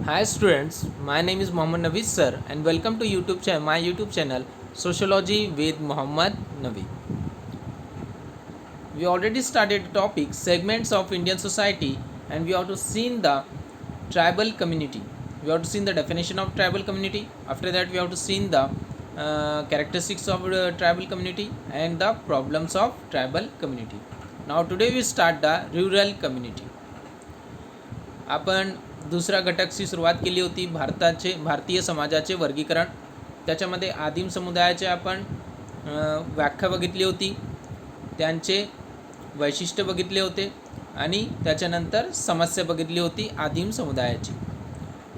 Hi students, my name is Mohammad Naveed sir and welcome to my YouTube channel Sociology with Mohammad Naveed. We already started the topic segments of Indian society and we have to seen the tribal community. We have to seen the definition of tribal community. After that we have to seen the characteristics of the tribal community and the problems of tribal community. Now today we start the rural community. आपण दुसऱ्या घटकशी सुरुवात केली होती भारतीय समाजाचे वर्गीकरण. त्याच्यामध्ये आदिम समुदायाचे आपण व्याख्या बघितली होती, त्यांचे वैशिष्ट्य बघितले होते आणि त्याच्यानंतर समस्या बघितली होती आदिम समुदायाची.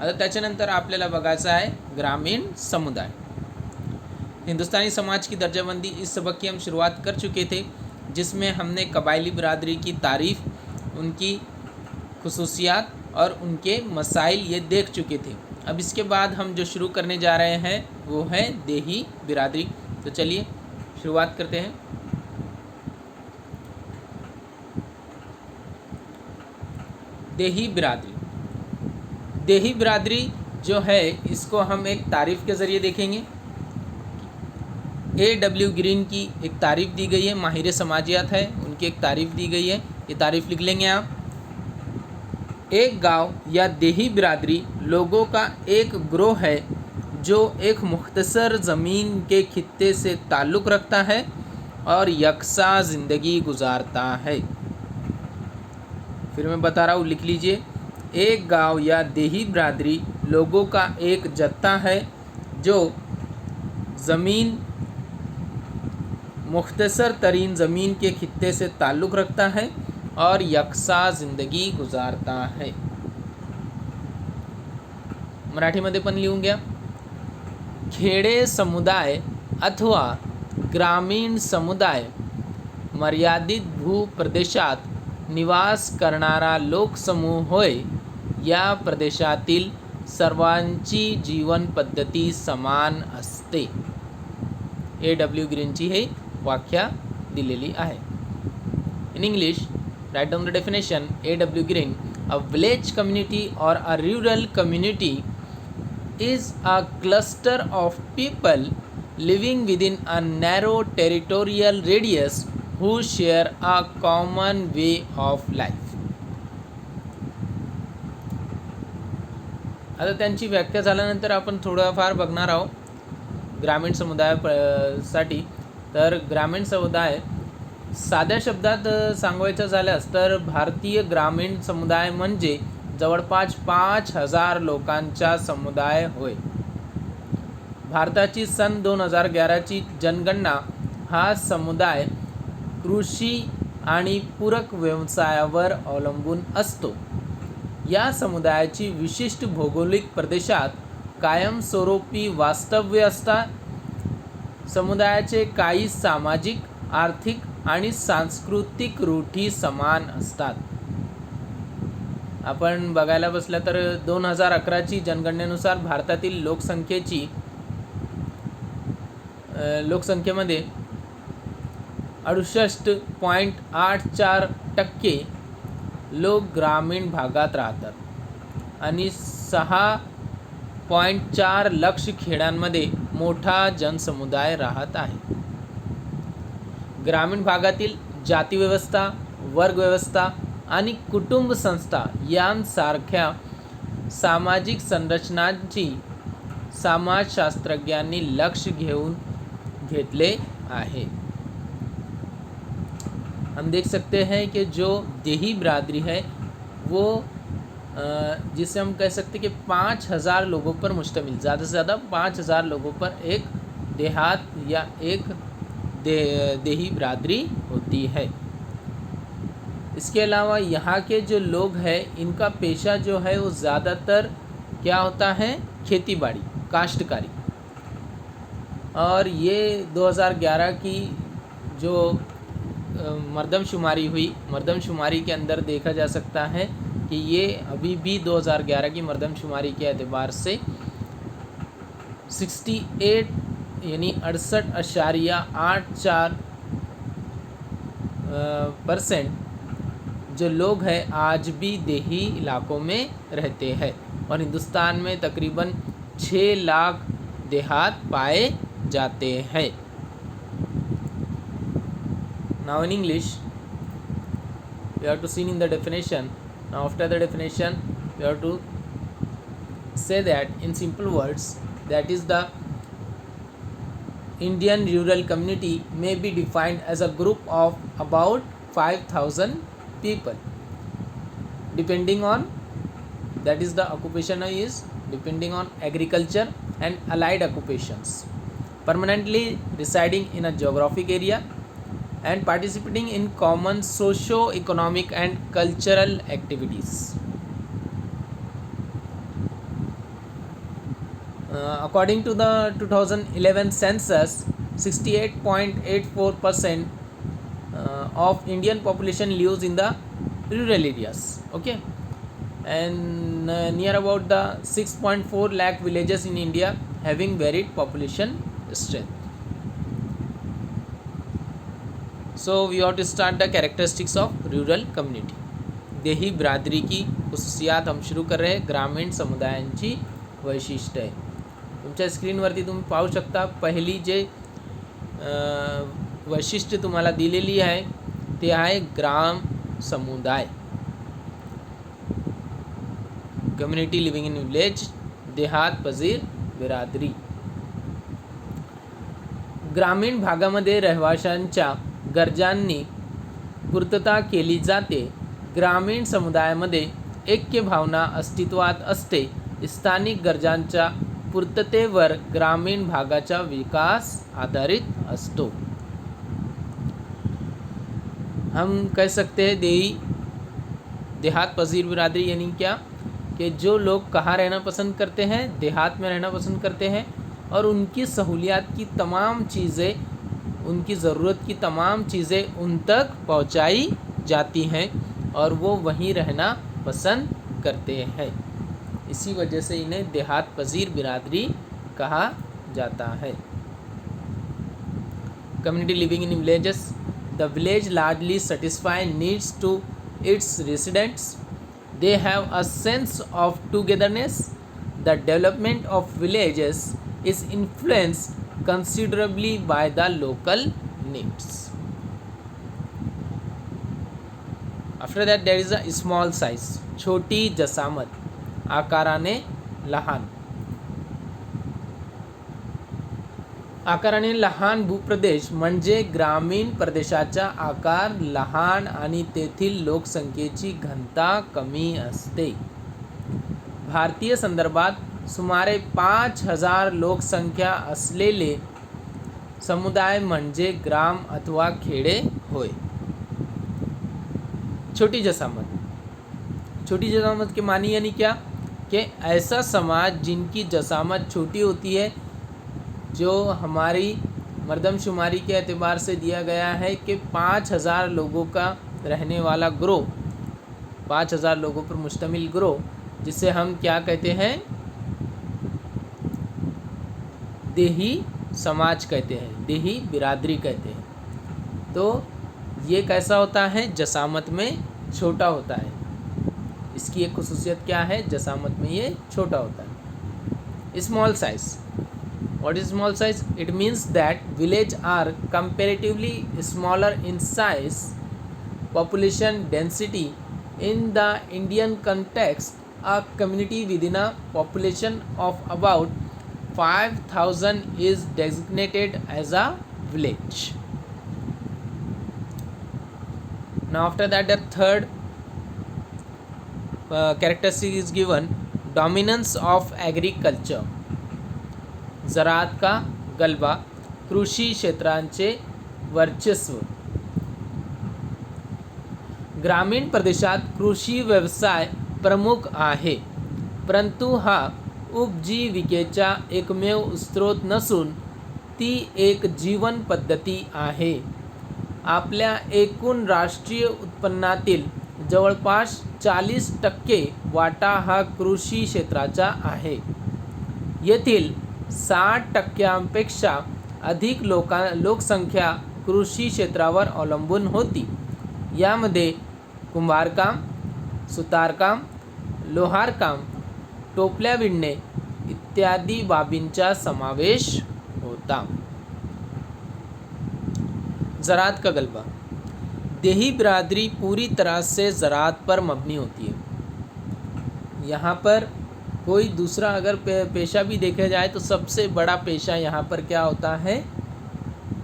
आता त्याच्यानंतर आपल्याला बघायचं आहे ग्रामीण समुदाय. हिंदुस्तानी समाज की दर्जाबंदी इस सबक की हम शुरुआत कर चुके थे, जिसमें हमने कबायली बिरादरी की तारीफ़, उनकी खुसूसियात और उनके मसाइल ये देख चुके थे. अब इसके बाद हम जो शुरू करने जा रहे हैं वो है देही बिरादरी. तो चलिए शुरुआत करते हैं. देही बिरादरी. देही बिरादरी जो है इसको हम एक तारीफ़ के ज़रिए देखेंगे. A.W. ग्रीन की एक तारीफ़ दी गई है, माहिर समाजियात है, उनकी एक तारीफ़ दी गई है. ये तारीफ़ लिख लेंगे आप. एक गांव या देही बिरादरी लोगों का एक ग्रोह है जो एक मुख्तसर ज़मीन के खित्ते से ताल्लुक़ रखता है और यकसा ज़िंदगी गुजारता है. फिर मैं बता रहा हूँ, लिख लीजिए. एक गांव या देही बिरादरी लोगों का एक जत्था है जो ज़मीन मुख्तसर तरीन ज़मीन के खित्ते से ताल्लुक़ रखता है और यकसा ज़िंदगी गुजारता है. मराठीमध्ये पण लिहून घ्या. खेडे समुदाय अथवा ग्रामीण समुदाय मर्यादित भूप्रदेशात निवास करणारा लोकसमूह होय. या प्रदेशातील सर्वांची जीवन पद्धती समान असते. A.W. ग्रीनची हे व्याख्या दिलेली आहे. In English, write down the definition. A.W. Green, a village community or a rural community is a cluster of people living within a narrow territorial radius who share a common way of life. आता त्यांची व्याख्या झाल्यानंतर आपण थोडंफार बघणार आहोत ग्रामीण समुदायासाठी. तर ग्रामीण समुदाय साध्या शब्दात सांगायचं झाल्यास तर भारतीय ग्रामीण समुदाय म्हणजे जवळपास 5,000 लोकांचा समुदाय होय. भारताची सन 2011ची जनगणना हा समुदाय कृषी आणि पूरक व्यवसायावर अवलंबून असतो. या समुदायाची विशिष्ट भौगोलिक प्रदेशात कायमस्वरूपी वास्तव्य असतात. समुदायाचे काही सामाजिक, आर्थिक आणि सांस्कृतिक रूढी समान असतात. आपण बघायला बसलं तर 2011ची जनगणनेनुसार भारतातील लोकसंख्येमध्ये 68.84% लोक ग्रामीण भागात राहतात आणि 6.4 लक्ष खेड्यांमध्ये मोठा जनसमुदाय राहत आहे. ग्रामीण भागातील जातीव्यवस्था, वर्गव्यवस्था आणि कुटुंब संस्था यांसारख्या सामाजिक संरचनांची समाजशास्त्रज्ञांनी लक्ष घेतले आहे. हम देख सकते हैं कि जो देही बिरादरी है वो जिसे हम कह सकते हैं कि 5,000 लोगों पर मुश्तमिल, ज़्यादा से ज़्यादा 5,000 लोगों पर एक देहात या एक देही बिरादरी होती है. इसके अलावा यहाँ के जो लोग हैं इनका पेशा जो है वो ज़्यादातर क्या होता है, खेती बाड़ी, काश्तकारी. और ये 2011 की जो मर्दमशुमारी के अंदर देखा जा सकता है कि ये अभी भी 2011 की मर्दमशुमारी के एतबार से 68 यानी 68.84% जो लोग हैं आज भी देही इलाकों में रहते हैं और हिंदुस्तान में तकरीबन 6 लाख देहात पाए जाते हैं. Now in English we have to see in the definition. Now after the definition we have to say that in simple words, that is the Indian rural community may be defined as a group of about 5,000 people, depending on, that is the occupation is depending on agriculture and allied occupations, permanently residing in a geographic area and participating in common socio-economic and cultural activities. According to the 2011 census, 68.84% of Indian population lives in the rural areas. Okay, and near about the 6.4 lakh villages in India having varied population strength. So we have to start the characteristics of rural community. देही बिरादरी की खुसूसियात हम सुरू कर रहे हैं. ग्रामीण समुदायांची वैशिष्ट्ये. तुमच्या स्क्रीनवरती तुम्ही पाहू शकता पहिली जे वैशिष्ट्य तुम्हाला दिलेली आहे ते आहे ग्राम समुदाय. कम्युनिटी लिव्हिंग इन विलेज, देहात, पजीर, बिरादरी. ग्रामीण भागामध्ये रहिवाशांच्या गरजांनी पूर्तता केली जाते. ग्रामीण समुदायामध्ये ऐक्य भावना अस्तित्वात असते. स्थानिक गरजांच्या पूर्ततेवर ग्रामीण भागाचा विकास आधारित असतो. हम कह सकते हैं देहात, पजीर, बिरादरी यानी क्या कि जो लोग कहाँ रहना पसंद करते हैं, देहात में रहना पसंद करते हैं और उनकी सहूलियात की तमाम चीज़ें, उनकी ज़रूरत की तमाम चीज़ें उन तक पहुंचाई जाती हैं और वो वहीं रहना पसंद करते हैं. इसी वजह से इन्हें देहात, पजीर, बिरादरी कहा जाता है. Community living in villages. The village largely satisfy needs to its residents. They have a sense of togetherness. The development of villages is influenced considerably by the local needs. After that there is a small size. छोटी जसामत, आकाराने लहान. आकाराने लहान भूप्रदेश म्हणजे ग्रामीण प्रदेशाचा आकार लहान आणि तेथील लोकसंख्येची घनता कमी असते. भारतीय संदर्भात सुमारे 5,000 लोकसंख्या असलेले समुदाय म्हणजे ग्राम अथवा खेडे होय. छोटी जसामत. छोटी जसामत के मानी यानी क्या कि ऐसा समाज जिनकी जसामत छोटी होती है, जो हमारी मर्दमशुमारी के एतबार से दिया गया है कि 5,000 लोगों का रहने वाला ग्रोह, 5,000 लोगों पर मुश्तमिल ग्रोह, जिसे हम क्या कहते हैं, देही समाज कहते हैं, देही बिरादरी कहते हैं. तो ये कैसा होता है, जसामत में छोटा होता है. इसकी एक खुसूसियत क्या है, जसामत में ये छोटा होता है. Small size. What is small size? It means that villages are comparatively smaller in size. Population density. In the Indian context, a community within a population of about 5,000 is designated as a village. Now after that, the third characteristic is given, dominance of agriculture. ज़राअत का गलबा, कृषी क्षेत्रांचे वर्चस्व. ग्रामीण प्रदेशात कृषी व्यवसाय प्रमुख आहे, परंतु हा उपजीविकेचा एकमेव स्रोत नसून ती एक जीवन पद्धती आहे. आपल्या एकूण राष्ट्रीय उत्पन्नातील जवळपास 40% वाटा हा कृषी क्षेत्राचा आहे. येथील 60% अधिक लोकसंख्या कृषी क्षेत्रावर अवलंबून होती. यामध्ये कुंभार काम, सुतार काम, लोहार काम, टोपल्या विणणे इत्यादी बाबींचा समावेश होता. ज़राअत का गलबा. देही बिरादरी पूरी तरह से ज़राअत पर मबनी होती है. यहाँ पर कोई दूसरा अगर पेशा भी देखा जाए तो सबसे बड़ा पेशा यहाँ पर क्या होता है?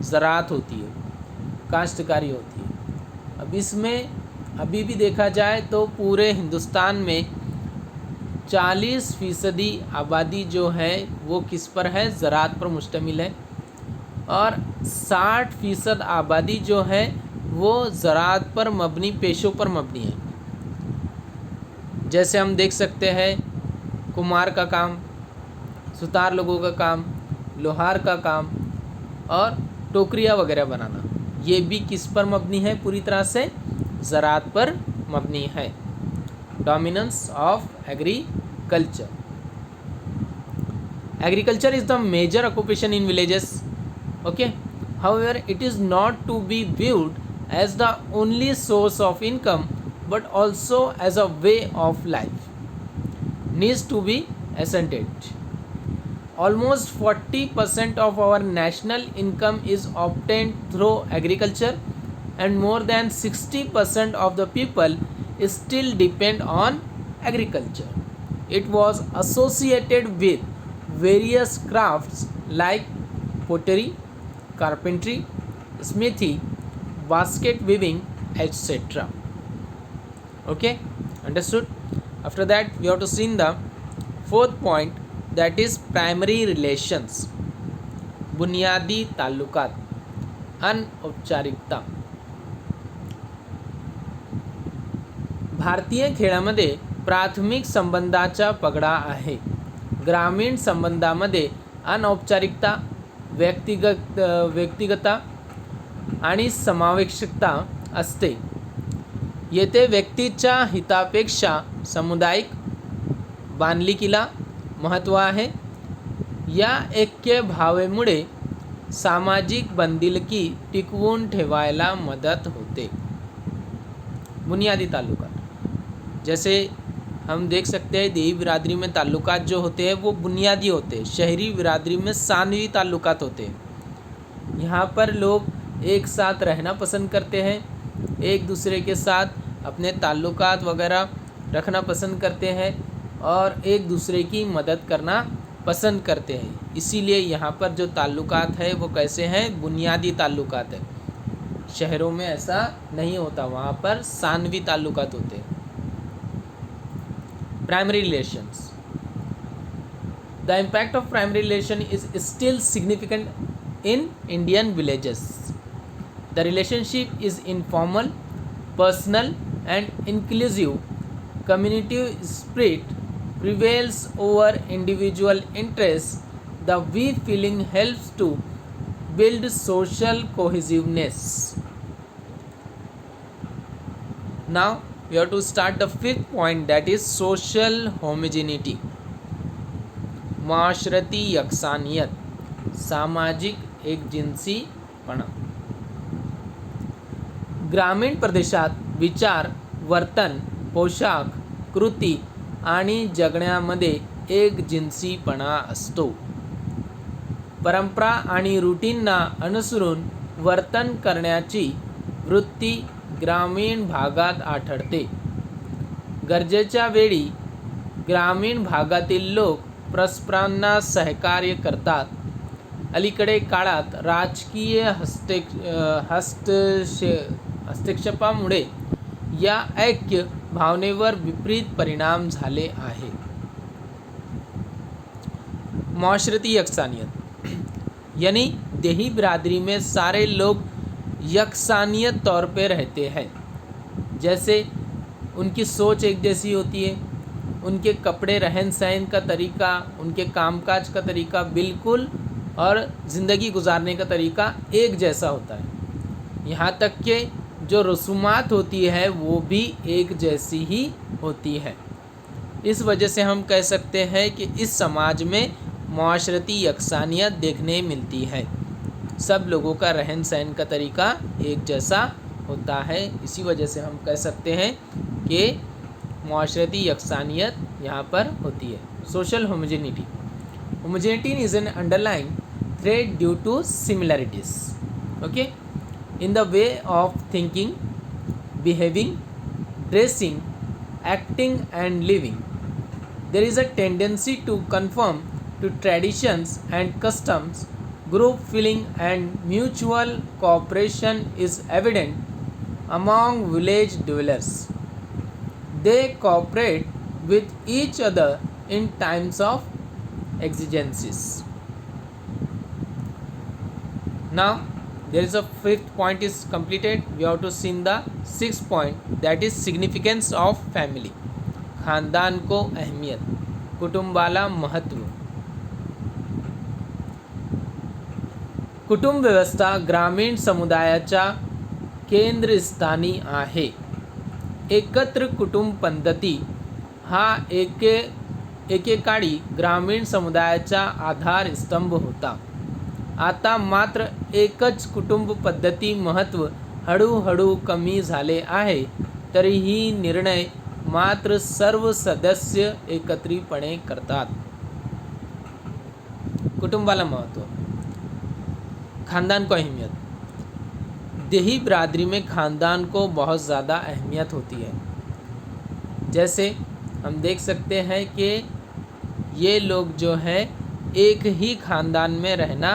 ज़राअत होती है, काश्तकारी होती है. अब इसमें अभी भी देखा जाए तो पूरे हिंदुस्तान में 40% आबादी जो है वो किस पर है? ज़राअत पर मुश्तमिल है. और 60% आबादी जो है वो ज़राअत पर मबनी पेशों पर मबनी है. जैसे हम देख सकते हैं कुम्हार का काम, सुतार लोगों का काम, लोहार का काम और टोकरियाँ वगैरह बनाना, ये भी किस पर मबनी है? पूरी तरह से ज़राअत पर मबनी है. Dominance of agriculture. Agriculture is the major occupation in villages. Okay, however, it is not to be viewed as the only source of income, but also as a way of life. Needs to be ascertained. Almost 40% of our national income is obtained through agriculture, and more than 60% of the people still depend on agriculture. It was associated with various crafts like pottery, carpentry, smithy, basket weaving, etc. Okay, understood? After that we have to see the fourth point, that is primary relations. बुनियादी ताल्लुकात. अनौपचारिकता. भारतीय खेळामध्ये प्राथमिक संबंधाचा पगडा आहे. ग्रामीण संबंधामध्ये अनौपचारिकता, व्यक्तिगतता आणि समावेशकता असते. येथे व्यक्तीच्या हितापेक्षा सामुदायिक बांधिलकीला महत्त्व आहे. या ऐक्य भावनेमुळे सामाजिक बांधिलकी टिकवून ठेवायला मदत होते. बुनियादी ताल्लुकात. जैसे हम देख सकते हैं देही बिरादरी में ताल्लुकात जो होते हैं वो बुनियादी होते हैं. शहरी बिरादरी में सानवी ताल्लुकात होते हैं. यहाँ पर लोग एक साथ रहना पसंद करते हैं, एक दूसरे के साथ अपने ताल्लुकात वगैरह रखना पसंद करते हैं और एक दूसरे की मदद करना पसंद करते हैं. इसीलिए यहाँ पर जो ताल्लुकात है वो कैसे हैं? बुनियादी ताल्लुकात है. शहरों में ऐसा नहीं होता, वहाँ पर सानवी ताल्लुकात होते हैं. Primary relations. The impact of primary relation is still significant in Indian villages. The relationship is informal, personal, and inclusive. Community spirit prevails over individual interests. The we feeling helps to build social cohesiveness. Now we have to start the fifth point, that is social homogeneity. माशरती यकसानियत, सामाजिक एकजिनसीपणा. ग्रामीण प्रदेशात विचार, वर्तन, पोशाख, कृती आणि जगण्यामध्ये एकजिनसीपणा असतो. परंपरा आणि रूटीनना अनुसरून वर्तन करण्याची वृत्ती ग्रामीण भागात आढळते. गरजेच्या वेळी ग्रामीण भागातील लोक परस्परांना सहकार्य करतात. अलीकडे काळात राजकीय हस्तक्षेपामुळे या ऐक्य भावनेवर विपरीत परिणाम झाले आहे. माशरती यकसानियत यानी देही बिरादरी में सारे लोग यकसानियत तौर पे रहते हैं. जैसे उनकी सोच एक जैसी होती है, उनके कपड़े, रहन सहन का तरीका, उनके कामकाज का तरीका बिल्कुल और ज़िंदगी गुजारने का तरीका एक जैसा होता है. यहाँ तक कि जो रसूमात होती है वो भी एक जैसी ही होती है. इस वजह से हम कह सकते हैं कि इस समाज में माशरती यकसानियत देखने मिलती है. सब लोगों का रहन सहन का तरीका एक जैसा होता है। इसी वजह से हम कह सकते हैं कि माशरती यकसानियत यहाँ पर होती है। Social homogeneity, homogeneity is an underlying thread due to similarities, okay, in the way of thinking, behaving, dressing, acting and living. There is a tendency to conform to traditions and customs. Group feeling and mutual cooperation is evident among village dwellers. They cooperate with each other in times of exigencies. Now, there is a fifth point is completed. We have to see the sixth point, that is significance of family. खानदान को अहमियत, कुटुंबाला महत्व. कुटुंब व्यवस्था ग्रामीण समुदायाच्या केंद्रस्थानी आहे. एकत्र कुटुंब पद्धती हा एकेकाळी ग्रामीण समुदायाचा आधारस्तंभ होता. आता मात्र एकच कुटुंब पद्धती महत्त्व हळूहळू कमी झाले आहे. तरीही निर्णय मात्र सर्व सदस्य एकत्रितपणे करतात. कुटुंबाला महत्व, खानदान को अहमियत. देही बिरादरी में खानदान को बहुत ज़्यादा अहमियत होती है. जैसे हम देख सकते हैं कि ये लोग जो है एक ही खानदान में रहना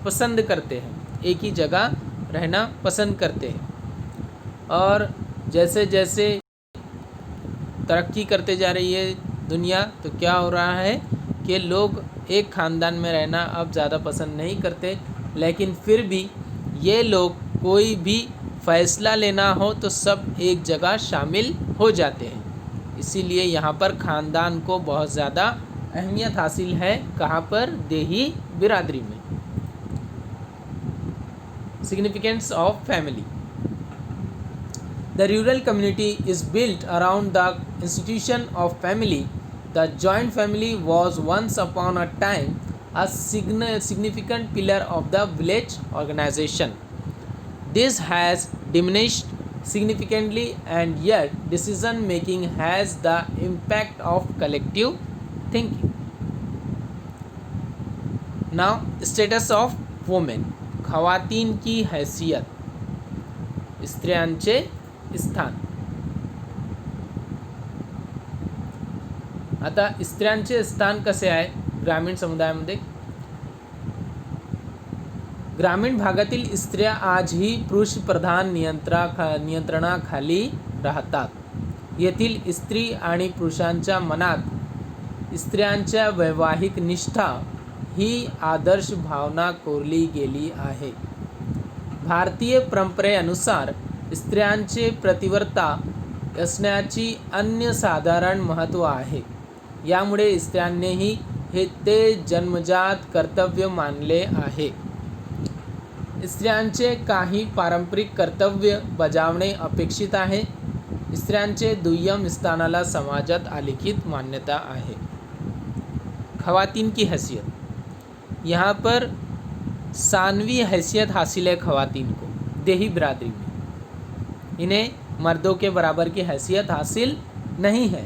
पसंद करते हैं, एक ही जगह रहना पसंद करते हैं. और जैसे जैसे तरक्की करते जा रही है दुनिया, तो क्या हो रहा है कि लोग एक ख़ानदान में रहना अब ज़्यादा पसंद नहीं करते. लेकिन फिर भी ये लोग कोई भी फ़ैसला लेना हो तो सब एक जगह शामिल हो जाते हैं. इसीलिए यहाँ पर ख़ानदान को बहुत ज़्यादा अहमियत हासिल है. कहाँ पर? देही बिरादरी में. Significance of family. The rural community is built around the institution of family. The joint family was once upon a time a significant pillar of the village organization. This has diminished significantly, and yet decision making has the impact of collective thinking. Now, status of women. खवातीन की हैसियत, स्त्रियांचे स्थान. आता स्त्रियांचे स्थान कसे आहे ग्रामीण समुदायामध्ये? ग्रामीण भागातील स्त्रिया आजही पुरुष प्रधान नियंत्रणाखाली राहतात. येथील स्त्री आणि पुरुषांच्या मनात स्त्रियांच्या वैवाहिक निष्ठा ही आदर्श भावना कोरली गेली आहे. भारतीय परंपरेनुसार स्त्रियांचे प्रतिव्रता असण्याची अनन्यसाधारण महत्त्व आहे. यामुळे स्त्रियांनीही हे ते जन्मजात कर्तव्य मानले आहे. स्त्रियांचे काही पारंपरिक कर्तव्य बजावणे अपेक्षित आहे. स्त्रियांचे दुय्यम स्थानाला समाजात अलिखित मान्यता आहे. खवातीन की हैसियत, यहाँ पर सानवी हैसियत हासिल है खवातीन को देही बिरादरी में. इन्हें मर्दों के बराबर की हैसियत हासिल नहीं है,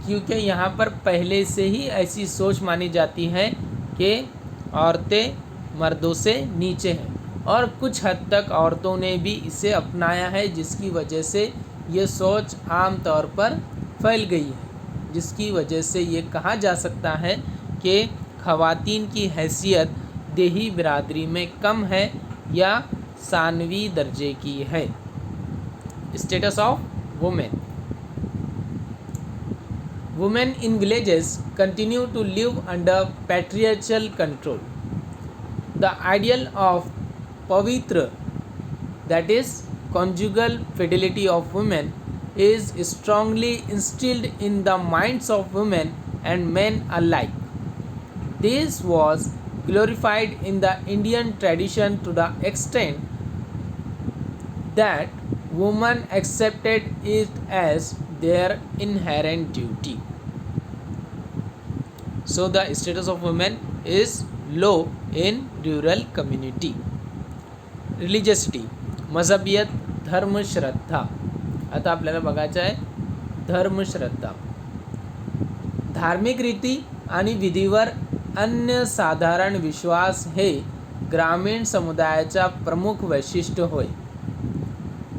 क्योंकि यहाँ पर पहले से ही ऐसी सोच मानी जाती है कि औरतें मर्दों से नीचे हैं. और कुछ हद तक औरतों ने भी इसे अपनाया है, जिसकी वजह से ये सोच आम तौर पर फैल गई है. जिसकी वजह से ये कहा जा सकता है कि खवातीन की हैसियत देही बिरादरी में कम है या सानवी दर्जे की है. Status of women. Women in villages continue to live under patriarchal control. The ideal of पवित्र, that is conjugal fidelity of women, is strongly instilled in the minds of women and men alike. This was glorified in the Indian tradition to the extent that women accepted it as their inherent duty. So the status of women is low in rural community. Religiosity. मजहबियत, धर्मश्रद्धा. आता आपल्याला बघायचं आहे धर्मश्रद्धा. धार्मिक रीती आणि विधीवर अनन्यसाधारण विश्वास हे ग्रामीण समुदायाचा प्रमुख वैशिष्ट्य होय.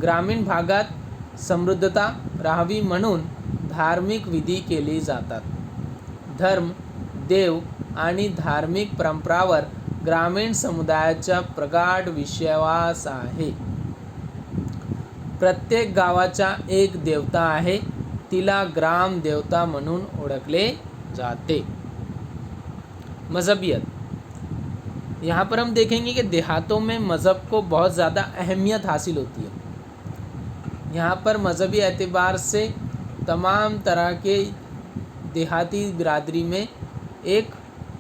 ग्रामीण भागात समृद्धता राहावी म्हणून धार्मिक विधी केली जातात. धर्म, देव आणि धार्मिक परंपरावर ग्रामीण समुदायाचा प्रगाढ विश्वास आहे. प्रत्येक गावाचा एक देवता आहे, तिला ग्राम देवता म्हणून ओळखले जाते. मजहबियत. यहाँ पर हम देखेंगे कि देहातों में मज़हब को बहुत ज़्यादा अहमियत हासिल होती है. यहाँ पर मजहबी एतबार से तमाम तरह के देहाती बिरादरी में एक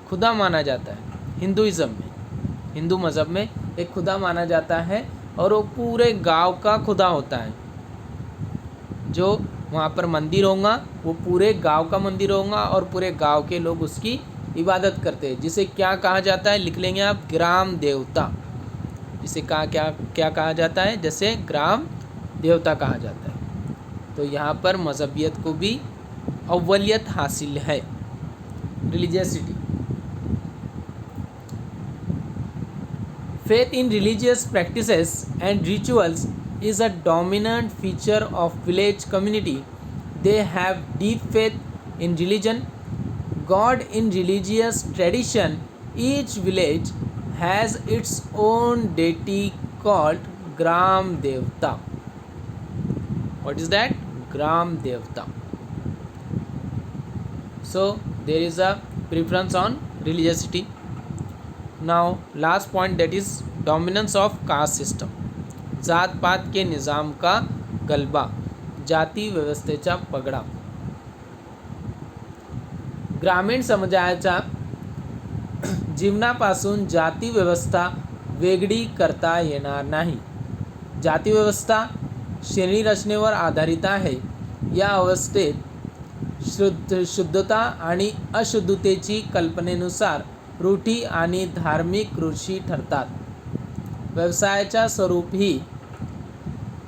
खुदा माना जाता है. हिंदुइज़्म में, हिंदू मज़हब में एक खुदा माना जाता है और वो पूरे गांव का खुदा होता है. जो वहाँ पर मंदिर होगा वो पूरे गांव का मंदिर होगा और पूरे गांव के लोग उसकी इबादत करते हैं, जिसे क्या कहा जाता है, लिख लेंगे आप, ग्राम देवता. जिसे क्या कहा जाता है, जैसे ग्राम देवता कहा जाता है. तो यहाँ पर मजहबियत को भी अव्वलियत हासिल है. Religiosity. Faith in religious practices and rituals is a dominant feature of village community. They have deep faith in religion, God in religious tradition. Each village has its own deity called Gram Devta. What is that? Gram Devta. So there is a preference on religiosity. Now last point, that is dominance of caste system. जात पात के निज़ाम का गलबा, जाती व्यवस्थेचा पगडा. ग्रामीण समाजाच्या जीवनापासून जाती व्यवस्था वेगळी करता येणार नाही. जाती व्यवस्था श्रेणी रचनेवर आधारित आहे. या अवस्थेत शुद्धता आणि अशुद्धतेची कल्पनेनुसार रूढी आणि धार्मिक रुची ठरतात. व्यवसायाच्या स्वरूपही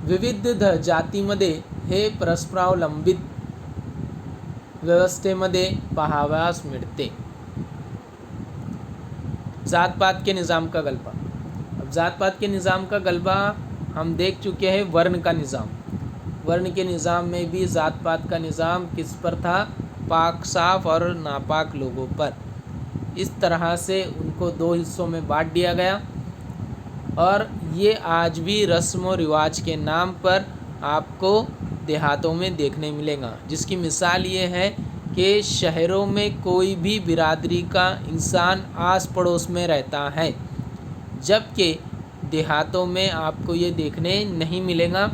विविध जातीमध्ये हे परस्परावलंबित व्यवस्थेमध्ये पाहावयास मिळते. जात पात के निज़ाम का गलबा. अब जात पात के निज़ाम का गलबा हम देख चुके हैं. वर्ण का निज़ाम. वर्ण के निज़ाम में भी जात पात का निज़ाम किस पर था? पाक साफ और नापाक लोगों पर. इस तरह से उनको दो हिस्सों में बांट दिया गया और ये आज भी रस्म व रिवाज के नाम पर आपको देहातों में देखने मिलेगा. जिसकी मिसाल ये है कि शहरों में कोई भी बिरादरी का इंसान आस पड़ोस में रहता है, जबकि देहातों में आपको ये देखने नहीं मिलेगा.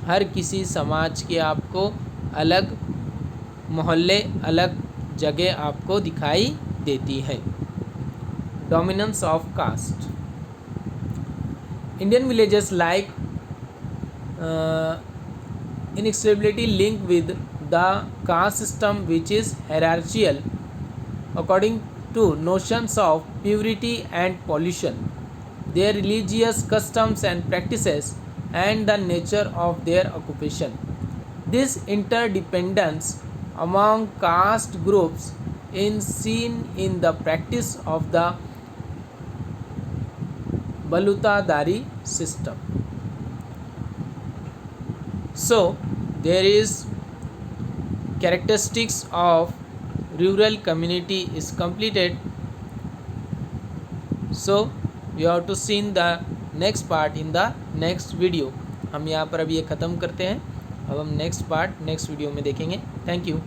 हर किसी समाज के आपको अलग मोहल्ले, अलग जगह आपको दिखाई देती है. Dominance of caste. Indian villages like inextricably linked with the caste system, which is hierarchical according to notions of purity and pollution, their religious customs and practices, and the nature of their occupation. This interdependence among caste groups is seen in the practice of the Balutadari system. So there is characteristics of rural community is completed. So you have to see the next part in the next video. हम यहाँ पर अभी ये ख़त्म करते हैं. अब हम नेक्स्ट पार्ट नेक्स्ट वीडियो में देखेंगे. Thank you.